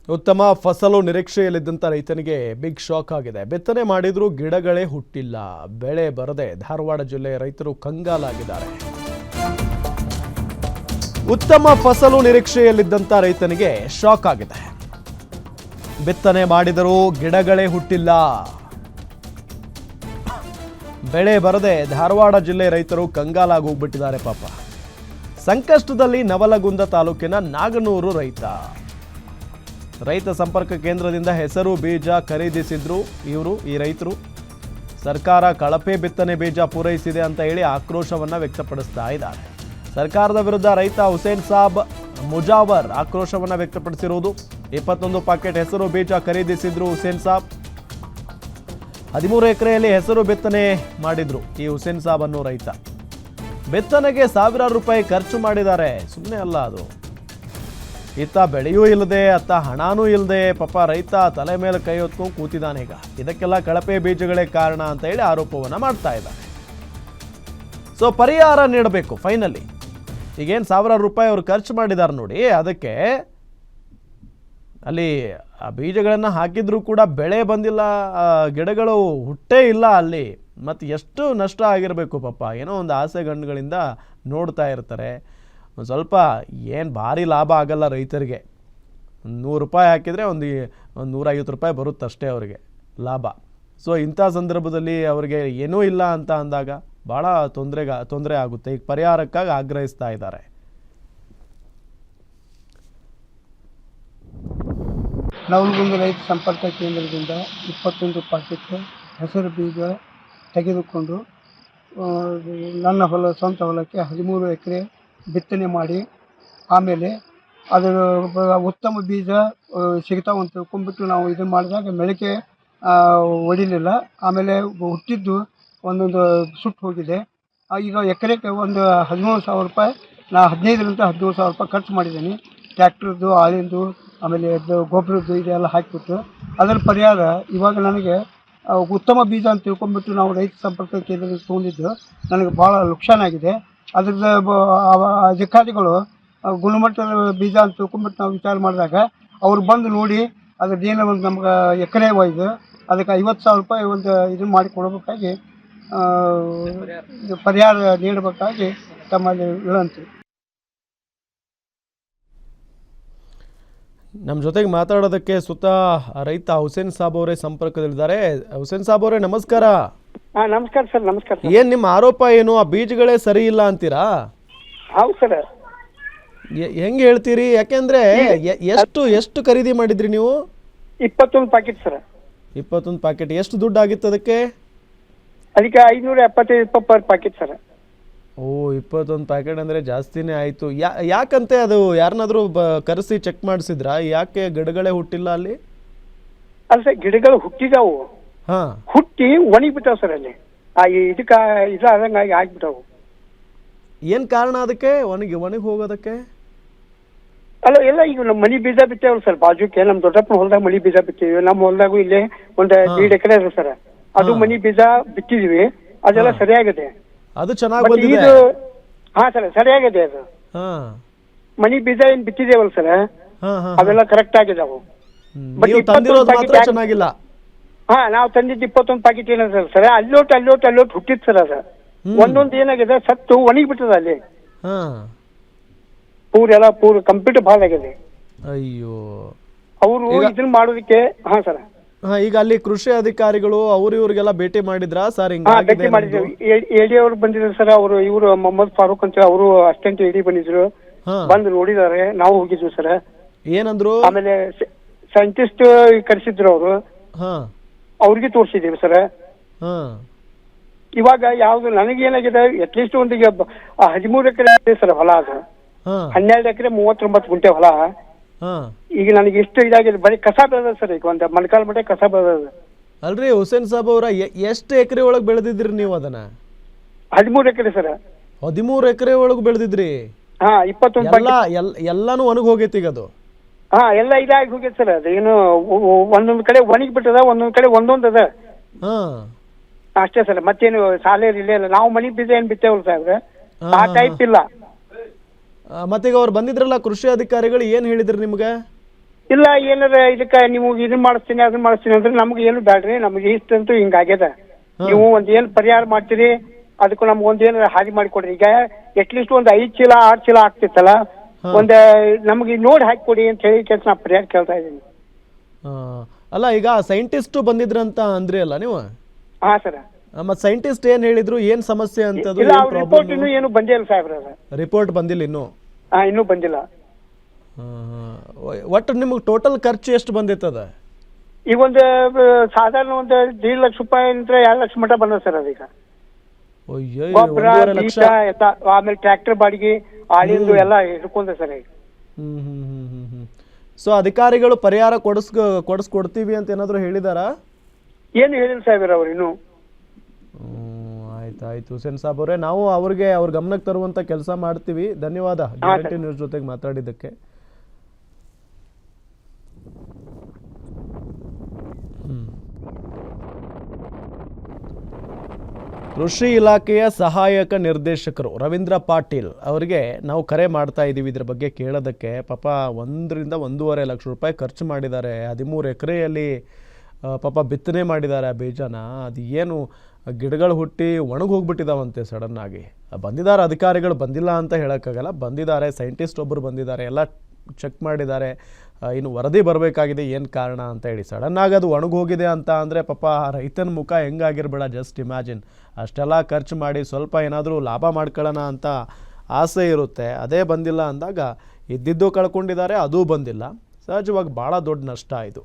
ಉತ್ತಮ ಫಸಲು ನಿರೀಕ್ಷೆಯಲ್ಲಿದ್ದಂಥ ರೈತನಿಗೆ ಬಿಗ್ ಶಾಕ್ ಆಗಿದೆ. ಬಿತ್ತನೆ ಮಾಡಿದ್ರೂ ಗಿಡಗಳೇ ಹುಟ್ಟಿಲ್ಲ. ಬೆಳೆ ಬರದೆ ಧಾರವಾಡ ಜಿಲ್ಲೆಯ ರೈತರು ಕಂಗಾಲಾಗಿದ್ದಾರೆ. ಉತ್ತಮ ಫಸಲು ನಿರೀಕ್ಷೆಯಲ್ಲಿದ್ದಂಥ ರೈತನಿಗೆ ಶಾಕ್ ಆಗಿದೆ. ಬಿತ್ತನೆ ಮಾಡಿದರೂ ಗಿಡಗಳೇ ಹುಟ್ಟಿಲ್ಲ. ಬೆಳೆ ಬರದೆ ಧಾರವಾಡ ಜಿಲ್ಲೆ ರೈತರು ಕಂಗಾಲಾಗಿ ಹೋಗ್ಬಿಟ್ಟಿದ್ದಾರೆ ಪಾಪ. ಸಂಕಷ್ಟದಲ್ಲಿ ನವಲಗುಂದ ತಾಲೂಕಿನ ನಾಗನೂರು ರೈತ ಸಂಪರ್ಕ ಕೇಂದ್ರದಿಂದ ಹೆಸರು ಬೀಜ ಖರೀದಿಸಿದ್ರು ಈ ರೈತರು. ಸರ್ಕಾರ ಕಳಪೆ ಬಿತ್ತನೆ ಬೀಜ ಪೂರೈಸಿದೆ ಅಂತ ಹೇಳಿ ಆಕ್ರೋಶವನ್ನ ವ್ಯಕ್ತಪಡಿಸ್ತಾ ಇದ್ದಾರೆ. ಸರ್ಕಾರದ ವಿರುದ್ಧ ರೈತ ಹುಸೇನ್ ಸಾಬ್ ಮುಜಾವರ್ ಆಕ್ರೋಶವನ್ನ ವ್ಯಕ್ತಪಡಿಸಿರುವುದು. 21 ಪಾಕೆಟ್ ಹೆಸರು ಬೀಜ ಖರೀದಿಸಿದ್ರು ಹುಸೇನ್ ಸಾಬ್. 13 ಎಕರೆಯಲ್ಲಿ ಹೆಸರು ಬಿತ್ತನೆ ಮಾಡಿದ್ರು ಈ ಹುಸೇನ್ ಸಾಬ್ ಅನ್ನೋ ರೈತ. ಬಿತ್ತನೆಗೆ ಸಾವಿರಾರು ರೂಪಾಯಿ ಖರ್ಚು ಮಾಡಿದ್ದಾರೆ. ಸುಮ್ಮನೆ ಅಲ್ಲ ಅದು. ಇತ್ತ ಬೆಳೆಯೂ ಇಲ್ಲದೆ ಅತ್ತ ಹಣನೂ ಇಲ್ಲದೆ ಪಾಪ ರೈತ ತಲೆ ಮೇಲೆ ಕೈ ಹೊತ್ಕೊಂಡು ಕೂತಿದ್ದಾನೆ. ಈಗ ಇದಕ್ಕೆಲ್ಲ ಕಳಪೆ ಬೀಜಗಳೇ ಕಾರಣ ಅಂತ ಹೇಳಿ ಆರೋಪವನ್ನ ಮಾಡ್ತಾ ಇದ್ದಾರೆ. ಸೊ ಪರಿಹಾರ ನೀಡಬೇಕು ಫೈನಲಿ. ಈಗೇನು ಸಾವಿರಾರು ರೂಪಾಯಿ ಅವ್ರು ಖರ್ಚು ಮಾಡಿದ್ದಾರೆ ನೋಡಿ, ಅದಕ್ಕೆ ಅಲ್ಲಿ ಆ ಬೀಜಗಳನ್ನು ಹಾಕಿದ್ರೂ ಕೂಡ ಬೆಳೆ ಬಂದಿಲ್ಲ, ಗಿಡಗಳು ಹುಟ್ಟೇ ಇಲ್ಲ ಅಲ್ಲಿ. ಮತ್ತು ಎಷ್ಟು ನಷ್ಟ ಆಗಿರಬೇಕು ಪಾಪ. ಏನೋ ಒಂದು ಆಸೆ ಗಣ್ಣುಗಳಿಂದ ನೋಡ್ತಾ ಇರ್ತಾರೆ. ಒಂದು ಸ್ವಲ್ಪ ಏನು ಭಾರಿ ಲಾಭ ಆಗಲ್ಲ ರೈತರಿಗೆ. 100 ರೂಪಾಯಿ ಹಾಕಿದರೆ ಒಂದು 150 ರೂಪಾಯಿ ಬರುತ್ತಷ್ಟೇ ಅವರಿಗೆ ಲಾಭ. ಸೊ ಇಂಥ ಸಂದರ್ಭದಲ್ಲಿ ಅವರಿಗೆ ಏನೂ ಇಲ್ಲ ಅಂತ ಅಂದಾಗ ಭಾಳ ತೊಂದರೆ ಆಗುತ್ತೆ. ಈಗ ಪರಿಹಾರಕ್ಕಾಗಿ ಆಗ್ರಹಿಸ್ತಾ ಇದ್ದಾರೆ. ನವಲಗುಂದ ರೈತ ಸಂಪರ್ಕ ಕೇಂದ್ರದಿಂದ 21 ಪಾಕೆಟ್ ಹೆಸರು ಬೀಜ ತೆಗೆದುಕೊಂಡು ನನ್ನ ಸ್ವಂತ ಹೊಲಕ್ಕೆ 13 ಎಕರೆ ಬಿತ್ತನೆ ಮಾಡಿ, ಆಮೇಲೆ ಅದರ ಉತ್ತಮ ಬೀಜ ಸಿಗ್ತಾವಂತ ತಿಳ್ಕೊಂಡ್ಬಿಟ್ಟು ನಾವು ಇದನ್ನು ಮಾಡಿದಾಗ ಮೊಳಕೆ ಹೊಡಿಲಿಲ್ಲ. ಆಮೇಲೆ ಹುಟ್ಟಿದ್ದು ಒಂದೊಂದು ಸುಟ್ಟು ಹೋಗಿದೆ. ಈಗ ಎಕರೆಗೆ ಒಂದು 13,000 ರೂಪಾಯಿ, ನಾ 15ರಿಂದ 17,000 ರೂಪಾಯಿ ಖರ್ಚು ಮಾಡಿದ್ದೀನಿ. ಟ್ಯಾಕ್ಟ್ರದ್ದು, ಆಳಿಂದು, ಆಮೇಲೆ ಗೊಬ್ಬರದ್ದು ಇದೆಲ್ಲ ಹಾಕಿಬಿಟ್ಟು ಅದರ ಪರಿಹಾರ ಇವಾಗ ನನಗೆ ಉತ್ತಮ ಬೀಜ ಅಂತ ತಿಳ್ಕೊಂಡ್ಬಿಟ್ಟು ನಾವು ರೈತ ಸಂಪರ್ಕ ಕೇಂದ್ರದಲ್ಲಿ ತೊಗೊಂಡಿದ್ದು ನನಗೆ ಭಾಳ ನುಕ್ಸಾನ ಆಗಿದೆ. ಅದ್ರದ್ದು ಅಧಿಕಾರಿಗಳು ಗುಣಮಟ್ಟದ ಬೀಜ ಅಂತ ತಿಳ್ಕೊಂಡ್ಬಿಟ್ಟು ನಾವು ವಿಚಾರ ಮಾಡಿದಾಗ ಅವ್ರು ಬಂದು ನೋಡಿ ಅದ್ರದ್ದು ಏನೋ ಒಂದು ನಮ್ಗೆ ಎಕರೆ ವೈಸ್ ಅದಕ್ಕೆ 50,000 ರೂಪಾಯಿ ಒಂದು ಇದನ್ನು ಮಾಡಿ ಕೊಡಬೇಕಾಗಿ, ಪರಿಹಾರ ನೀಡಬೇಕಾಗಿ ತಮ್ಮಲ್ಲಿ ವಿನಂತಿ. ನಮ್ಮ ಜೊತೆಗೆ ಮಾತಾಡೋದಕ್ಕೆ ಸ್ವತಃ ರೈತ ಹುಸೇನ್ ಸಾಬ್ ಅವರೇ ಸಂಪರ್ಕದಲ್ಲಿದ್ದಾರೆ. ಹುಸೇನ್ ಸಾಬ್ ಅವರೇ ನಮಸ್ಕಾರ. ನಮಸ್ಕಾರ ಸರ್. ನಮಸ್ಕಾರ. ಏನ್ ನಿಮ್ಮ ಆರೋಪ ಏನು? ಆ ಬೀಜಗಳೇ ಸರಿ ಇಲ್ಲ ಅಂತೀರಾ? ಹೌದು ಸರ್. ಹೆಂಗೆ ಹೇಳ್ತೀರಿ? ಯಾಕೆಂದ್ರೆ ಎಷ್ಟು ಖರೀದಿ ಮಾಡಿದ್ರಿ ನೀವು? 21 ಪಾಕೆಟ್ ಸರ್. 21 ಪಾಕೆಟ್. ಎಷ್ಟು ದುಡ್ಡು ಆಗಿತ್ತು ಅದಕ್ಕೆ? 575 ಪರ್ ಪಾಕೆಟ್ ಸರ್. ಓ, 21 ಪ್ಯಾಕೆಟ್ ಅಂದರೆ ಜಾಸ್ತಿನೇ ಆಯಿತು. ಯಾಕಂತೆ ಅದು ಯಾರನ್ನಾದ್ರೂ ಕರೆಸಿ ಚೆಕ್ ಮಾಡಿಸಿದ್ರಾ? ಯಾಕೆ ಗಿಡಗಳೇ ಹುಟ್ಟಿಲ್ಲ ಅಲ್ಲಿ? ಅಲ್ಲ ಸರ್, ಗಿಡಗಳು ಹುಟ್ಟಿದಾವು, ಹುಟ್ಟಿ ಒಣಗಿಬಿಟ್ಟಾವ ಸರ್. ಅಲ್ಲಿ ಇದಕ್ಕೆ ಇದಾದಂಗಾಗಿ ಆಗ್ಬಿಟ್ಟಾವು. ಏನು ಕಾರಣ ಅದಕ್ಕೆ ಒಣಗಿ ಹೋಗೋದಕ್ಕೆ? ಅಲ್ಲ, ಎಲ್ಲ ಈಗ ನಮ್ಮ ಮನಿ ಬೀಜ ಬಿತ್ತೇವಲ್ಲ ಸರ್, ಬಾಜುಕ್ಕೆ ನಮ್ಮ ದೊಡ್ಡಪ್ಪನ ಹೊಲದಾಗ ಮನಿ ಬೀಜ ಬಿತ್ತೀವಿ. ನಮ್ಮ ಹೊಲದಾಗೂ ಇಲ್ಲೇ ಒಂದು 1.5 ಎಕರೆ ಇದೆ ಸರ್. ಅದು ಮನಿ ಬೀಜ ಬಿತ್ತಿದ್ವಿ, ಅದೆಲ್ಲ ಸರಿಯಾಗಿದೆ. ಅದು ಚೆನ್ನಾಗಿ ಬಂದಿದೆ. ಹಾ ಸರ್, ಸರಿಯಾಗಿದೆ. ಅದು ಮನಿ ಬೀಜ ಏನ್ ಬಿತ್ತಿದೇವಲ್ಲ ಸರ್, ಅವೆಲ್ಲ ಕರೆಕ್ಟ್ ಆಗಿದಾವು. ಚೆನ್ನಾಗಿಲ್ಲ. ಹಾ, ನಾವು ತಂದಿದ್ದು 21 ಪ್ಯಾಕೆಟ್ ಏನಿದೆ ಸರ್, ಅಲ್ಲೋಟ್ ಹುಟ್ಟಿದ್ ಸರ್. ಅದ ಒಂದೊಂದು ಏನಾಗಿದೆ, ಸತ್ತು ಒಣಗಿ ಬಿಟ್ಟದ ಅಲ್ಲಿ. ಪೂರ ಕಂಪ್ಲೀಟ್ ಭಾಳ ಆಗಿದೆ. ಅಯ್ಯೋ, ಅವರು ಇದನ್ನ ಮಾಡೋದಕ್ಕೆ. ಹಾ ಸರ್. ಈಗ ಅಲ್ಲಿ ಕೃಷಿ ಅಧಿಕಾರಿಗಳು ಇವ್ರಿಗೆಲ್ಲ ಭೇಟಿ ಮಾಡಿದ್ರಾ ಸರ್? ಭೇಟಿ ಮಾಡಿದ್ರು. ಎಡಿ ಅವರು ಬಂದಿದ್ರು ಸರ್. ಇವರು ಮೊಹಮ್ಮದ್ ಫಾರೂಕ್ ಅಂತ ಅವರು ಅಸಿಸ್ಟೆಂಟ್ ಎಡಿ ಬಂದಿದ್ರು, ಬಂದು ನೋಡಿದಾರೆ. ನಾವು ಹೋಗಿದ್ವಿ ಸರ್. ಏನಂದ್ರು? ಆಮೇಲೆ ಸೈಂಟಿಸ್ಟ್ ಕರೆಸಿದ್ರು ಅವರು, ಅವ್ರಿಗೆ ತೋರಿಸಿದೀವಿ ಸರ್. ಇವಾಗ ಯಾವ್ದು ನನಗೇನಾಗಿದೆ, ಅಟ್ಲೀಸ್ಟ್ ಒಂದು 13 ಎಕರೆ ಇದೆ ಸರ್ ಹೊಲ. ಅದು 12 ಎಕರೆ 39 ಗುಂಟೆ ಹೊಲ. ಈಗ ನನಗೆ ಎಷ್ಟು ಇದಾಗಿದೆ, ಬರೀ ಕಸ ಬೆಳೆದ ಸರ್. ಈಗ ಒಂದು ಮಣಕಾಲ್ ಮಟ್ಟೆ ಕಸ ಬೆಳೆದ. ಅಲ್ರಿ ಹುಸೇನ್ ಸಾಬ್ ಅವರ, ಎಷ್ಟು ಎಕರೆ ಒಳಗೆ ಬೆಳೆದಿದ್ರಿ ನೀವು ಅದನ್ನ? 13 ಎಕರೆ ಸರ್. 13 ಎಕರೆ ಒಳಗೆ ಬೆಳೆದಿದ್ರಿ? 21 ಎಲ್ಲಾನು ಒಣಗಿ ಹೋಗೈತಿ ಈಗ ಅದು? ಎಲ್ಲ ಇದಾಗಿ ಹೋಗೈತೆ ಸರ್. ಅದೇನು ಒಂದೊಂದು ಕಡೆ ಒಣಗಿ ಬಿಟ್ಟದ, ಒಂದೊಂದು ಕಡೆ ಒಂದೊಂದು ಅದ ಅಷ್ಟೇ ಸರ್. ಮತ್ತೇನು ಸಾಲೆ ಇಲ್ಲೇ ಇಲ್ಲ. ನಾವು ಮನಿ ಬೀಜ ಏನ್ ಬಿತ್ತೇವಲ್ಲ ಸಾಹೇಬ್ರೆ, ಆ ಟೈಪ್ ಇಲ್ಲ. ಮತ್ತೀಗ ಅವ್ರು ಬಂದಿದ್ರಲ್ಲ ಕೃಷಿ ಅಧಿಕಾರಿಗಳು, ಏನ್ ಹೇಳಿದ್ರು ನಿಮ್ಗೆ? ಇಲ್ಲ ಏನಾರ ಇದಕ್ಕೆ ನೀವು ಇದನ್ನ ಮಾಡಿಸ್ತೀನಿ ಅದನ್ನ ಮಾಡಿಸ್ತೀನಿ ಅಂದ್ರೆ ನಮ್ಗೆ ಏನು ಬೇಡ್ರಿ, ನಮ್ಗೆ ಇಷ್ಟಂತೂ ಹಿಂಗಾಗ್ಯದ. ನೀವು ಒಂದ್ ಏನ್ ಪರಿಹಾರ ಮಾಡ್ತೀರಿ ಅದಕ್ಕೂ ನಮ್ಗೆ ಒಂದ್ ಏನಾರ ಹಾದಿ ಮಾಡಿಕೊಡ್ರಿ. ಈಗ ಅಟ್ಲೀಸ್ಟ್ ಒಂದ್ 5 ಚೀಲ 6 ಚೀಲ ಆಗ್ತಿತ್ತಲ್ಲ, ಒಂದ್ ನಮ್ಗೆ ನೋಡಿ ಹಾಕಿಕೊಡಿ ಅಂತ ಹೇಳಿ ಕೆಲಸ ನಾ ಪರಿಹಾರ ಕೇಳ್ತಾ ಇದ್ದೀನಿ. ಅಲ್ಲ ಈಗ ಸೈಂಟಿಸ್ಟ್ ಬಂದಿದ್ರಂತ ಅಂದ್ರಿ ಅಲ್ಲ ನೀವು? ಹಾ ಸರ್. ಮತ್ತೆ ಸೈಂಟಿಸ್ಟ್ ಏನ್ ಹೇಳಿದ್ರು, ಏನ್ ಸಮಸ್ಯೆ ಅಂತದ್ದು? ಇಲ್ಲ, ರಿಪೋರ್ಟ್ ಇನ್ನೂ ಏನು ಬಂದಿಲ್ಲ ಸಾಹೇಬ್ರ. ರಿಪೋರ್ಟ್ ಬಂದಿಲ್ಲ ಇನ್ನು? ಇನ್ನೂ ಬಂದಿಲ್ಲ. ಒಟ್ಟು ನಿಮ್ಗೆ ಟೋಟಲ್ ಖರ್ಚು ಎಷ್ಟು ಬಂದಿತ್ತದ? ಈಗ ಒಂದು ಸಾಧಾರಣ ಒಂದು 1.5 ಲಕ್ಷ ರೂಪಾಯಿ ಅಂದ್ರೆ 2 ಲಕ್ಷ ಮಟ್ಟ ಬಂದ ಸರ್ ಅದೀಗ. ಗೊಬ್ಬರ, ಬೀಜ, ಆಮೇಲೆ ಟ್ರ್ಯಾಕ್ಟರ್ ಬಾಡಿಗೆ, ಆಳಿಂದು ಎಲ್ಲ ಹಿಡ್ಕೊಂಡ ಸರ್ ಈಗ. ಸೊ ಅಧಿಕಾರಿಗಳು ಪರಿಹಾರ ಕೊಡಿಸ್ಕೊಡ್ತೀವಿ ಅಂತ ಏನಾದ್ರು ಹೇಳಿದಾರಾ? ಏನು ಹೇಳಿಲ್ಲ ಸಾಹೇಬ್ರ ಅವ್ರು ಇನ್ನು. ಆಯ್ತು ಹುಸೇನ್ ಸಾಬ್ ಅವರೇ, ನಾವು ಅವ್ರ ಗಮನಕ್ಕೆ ತರುವಂತ ಕೆಲಸ ಮಾಡ್ತೀವಿ. ಧನ್ಯವಾದ ಗ್ಯಾರಂಟಿ ನ್ಯೂಸ್ ಜೊತೆಗೆ ಮಾತಾಡಿದ್ದಕ್ಕೆ. ಕೃಷಿ ಇಲಾಖೆಯ ಸಹಾಯಕ ನಿರ್ದೇಶಕರು ರವೀಂದ್ರ ಪಾಟೀಲ್ ಅವರಿಗೆ ನಾವು ಕರೆ ಮಾಡ್ತಾ ಇದ್ದೀವಿ ಇದ್ರ ಬಗ್ಗೆ ಕೇಳೋದಕ್ಕೆ. ಪಾಪ 1 ರಿಂದ 1.5 ಲಕ್ಷ ರೂಪಾಯಿ ಖರ್ಚು ಮಾಡಿದ್ದಾರೆ. 13 ಎಕರೆಯಲ್ಲಿ ಪಾಪ ಬಿತ್ತನೆ ಮಾಡಿದ್ದಾರೆ ಆ ಬೀಜನ. ಅದು ಏನು ಗಿಡಗಳು ಹುಟ್ಟಿ ಒಣಗಿ ಹೋಗ್ಬಿಟ್ಟಿದಾವಂತೆ ಸಡನ್ನಾಗಿ. ಬಂದಿದ್ದಾರೆ ಅಧಿಕಾರಿಗಳು, ಬಂದಿಲ್ಲ ಅಂತ ಹೇಳೋಕ್ಕಾಗಲ್ಲ, ಬಂದಿದ್ದಾರೆ. ಸೈಂಟಿಸ್ಟ್ ಒಬ್ಬರು ಬಂದಿದ್ದಾರೆ, ಎಲ್ಲ ಚೆಕ್ ಮಾಡಿದ್ದಾರೆ. ಇನ್ನು ವರದಿ ಬರಬೇಕಾಗಿದೆ ಏನು ಕಾರಣ ಅಂತ ಹೇಳಿ. ಸಡನ್ನಾಗಿ ಅದು ಒಣಗಿ ಹೋಗಿದೆ ಅಂತ ಅಂದರೆ ಪಾಪ ರೈತನ ಮುಖ ಹೆಂಗಾಗಿರ್ಬೇಡ, ಜಸ್ಟ್ ಇಮ್ಯಾಜಿನ್. ಅಷ್ಟೆಲ್ಲ ಖರ್ಚು ಮಾಡಿ ಸ್ವಲ್ಪ ಏನಾದರೂ ಲಾಭ ಮಾಡ್ಕೊಳ್ಳೋಣ ಅಂತ ಆಸೆ ಇರುತ್ತೆ, ಅದೇ ಬಂದಿಲ್ಲ ಅಂದಾಗ ಇದ್ದಿದ್ದು ಕಳ್ಕೊಂಡಿದ್ದಾರೆ, ಅದೂ ಬಂದಿಲ್ಲ. ಸಹಜವಾಗಿ ಭಾಳ ದೊಡ್ಡ ನಷ್ಟ ಇದು.